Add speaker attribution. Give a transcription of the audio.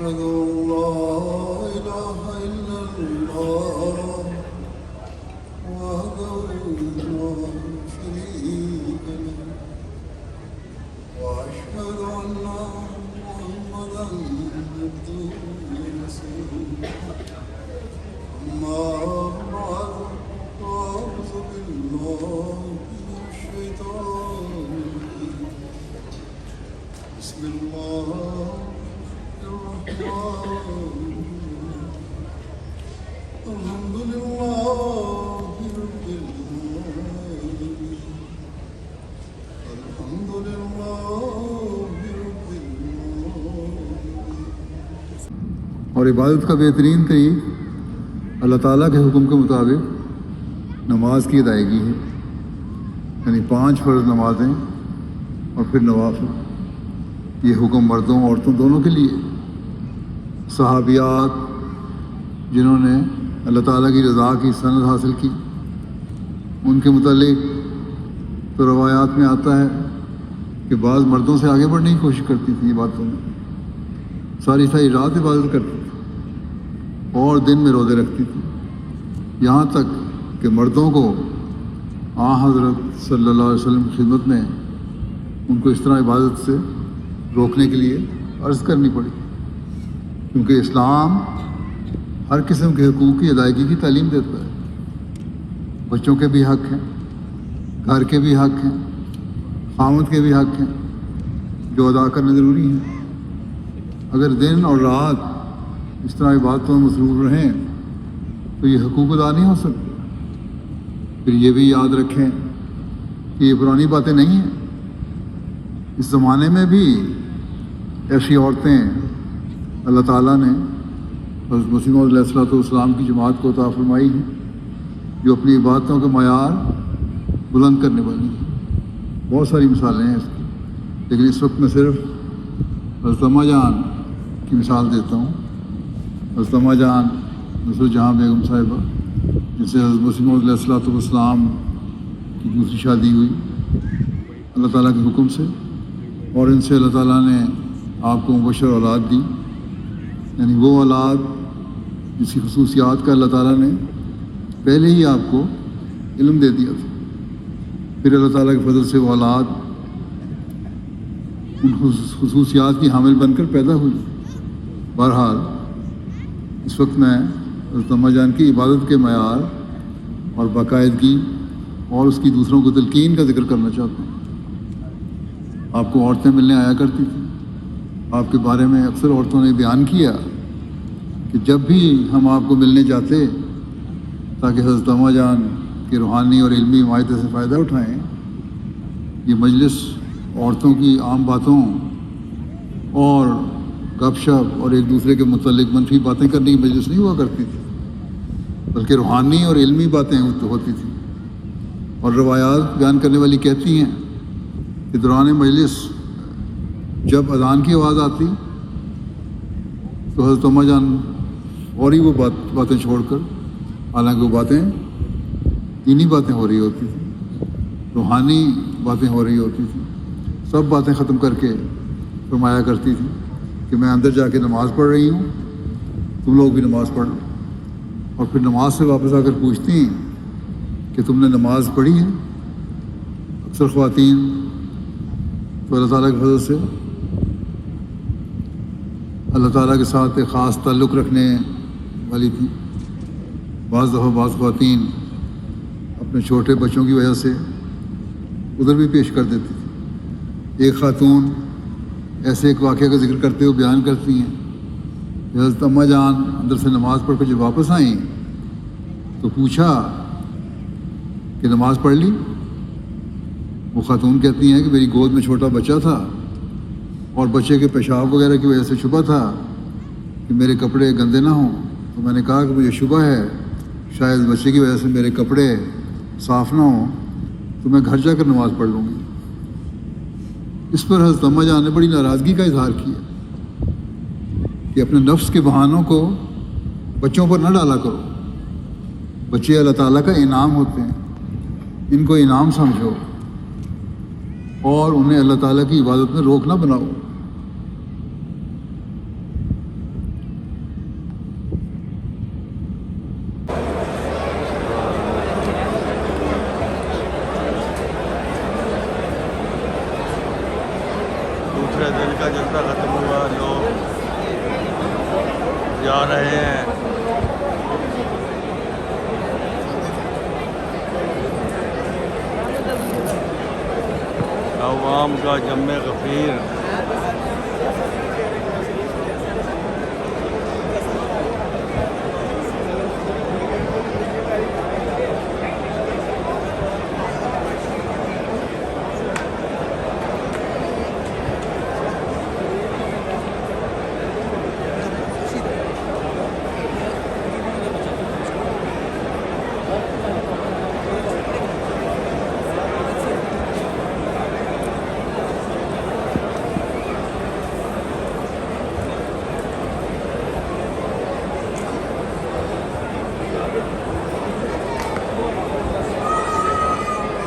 Speaker 1: أشهد أن لا إله إلا الله وحده لا شريك له وأشهد أن محمدا عبده ورسوله أما بعد فأعوذ بالله من الشيطان الرجيم بسم الله الحمد لله رب العالمين الحمد لله رب العالمين
Speaker 2: اور عبادت کا بہترین طریق اللہ تعالیٰ کے حکم کے مطابق نماز کی ادائیگی ہے، یعنی 5 فرض نمازیں اور پھر نوافل۔ یہ حکم مردوں عورتوں دونوں کے لیے۔ صحابیات جنہوں نے اللہ تعالیٰ کی رضا کی سند حاصل کی، ان کے متعلق تو روایات میں آتا ہے کہ بعض مردوں سے آگے بڑھنے کی کوشش کرتی تھی عبادتوں میں، ساری رات عبادت کرتی تھی اور دن میں روزے رکھتی تھی، یہاں تک کہ مردوں کو حضرت صلی اللہ علیہ وسلم کی خدمت میں ان کو اس طرح عبادت سے روکنے کے لیے عرض کرنی پڑی، کیونکہ اسلام ہر قسم کے حقوق کی ادائیگی کی تعلیم دیتا ہے۔ بچوں کے بھی حق ہیں، گھر کے بھی حق ہیں، خاوند کے بھی حق ہیں جو ادا کرنے ضروری ہیں۔ اگر دن اور رات اس طرح عبادتوں میں مصروف رہیں تو یہ حقوق ادا نہیں ہو سکتے۔ پھر یہ بھی یاد رکھیں کہ یہ پرانی باتیں نہیں ہیں، اس زمانے میں بھی ایسی عورتیں اللہ تعالیٰ نے حضرت مسیح موعود علیہ السلام کی جماعت کو عطا فرمائی ہیں، جو اپنی عبادتوں کا معیار بلند کرنے والی ہیں۔ بہت ساری مثالیں ہیں اس کی، لیکن اس وقت میں صرف حضرت اماں جان کی مثال دیتا ہوں۔ حضرت اماں جان نصرت جہاں بیگم صاحبہ، جن سے حضرت مسیح موعود علیہ السلام کی دوسری شادی ہوئی اللہ تعالیٰ کے حکم سے، اور ان سے اللہ تعالیٰ نے آپ کو مبشر اولاد دی، یعنی وہ اولاد جس کی خصوصیات کا اللہ تعالیٰ نے پہلے ہی آپ کو علم دے دیا تھا۔ پھر اللہ تعالیٰ کے فضل سے وہ اولاد ان خصوصیات کی حامل بن کر پیدا ہوئی۔ بہرحال اس وقت میں حضرت اماں جان کی عبادت کے معیار اور باقاعدگی اور اس کی دوسروں کو تلقین کا ذکر کرنا چاہتا ہوں۔ آپ کو عورتیں ملنے آیا کرتی تھیں، آپ کے بارے میں اکثر عورتوں نے بیان کیا کہ جب بھی ہم آپ کو ملنے جاتے تاکہ حضرت اماں جان کی روحانی اور علمی حمایت سے فائدہ اٹھائیں، یہ مجلس عورتوں کی عام باتوں اور گپ شپ اور ایک دوسرے کے متعلق منفی باتیں کرنے کی مجلس نہیں ہوا کرتی تھی، بلکہ روحانی اور علمی باتیں ہوتی تھیں۔ اور روایات بیان کرنے والی کہتی ہیں کہ دوران مجلس جب اذان کی آواز آتی تو حضرت اماں جان فوری وہ باتیں چھوڑ کر، حالانکہ وہ باتیں دینی باتیں ہو رہی ہوتی تھیں، روحانی باتیں ہو رہی ہوتی تھیں، سب باتیں ختم کر کے فرمایا کرتی تھی کہ میں اندر جا کے نماز پڑھ رہی ہوں، تم لوگ بھی نماز پڑھ لو۔ اور پھر نماز سے واپس آ کر پوچھتی ہیں کہ تم نے نماز پڑھی ہے؟ اکثر خواتین تو اللہ تعالیٰ کے فضل سے اللہ تعالیٰ کے ساتھ ایک خاص تعلق رکھنے والی تھی۔ بعض دفعہ بعض خواتین اپنے چھوٹے بچوں کی وجہ سے ادھر بھی پیش کر دیتی تھی۔ ایک خاتون ایسے ایک واقعہ کا ذکر کرتے ہوئے بیان کرتی ہیں کہ حضرت اماں جان اندر سے نماز پڑھ کر جب واپس آئیں تو پوچھا کہ نماز پڑھ لی؟ وہ خاتون کہتی ہیں کہ میری گود میں چھوٹا بچہ تھا اور بچے کے پیشاب وغیرہ کی وجہ سے شبہ تھا کہ میرے کپڑے گندے نہ ہوں، تو میں نے کہا کہ مجھے شبہ ہے شاید بچے کی وجہ سے میرے کپڑے صاف نہ ہوں، تو میں گھر جا کر نماز پڑھ لوں گی۔ اس پر حضرت اماں جان نے بڑی ناراضگی کا اظہار کیا کہ اپنے نفس کے بہانوں کو بچوں پر نہ ڈالا کرو، بچے اللہ تعالیٰ کا انعام ہوتے ہیں، ان کو انعام سمجھو اور انہیں اللہ تعالیٰ کی عبادت میں روک نہ بناؤ۔
Speaker 3: کا جلسہ ختم ہوا، لوگ جا رہے ہیں۔ عوام کا جمع غفیر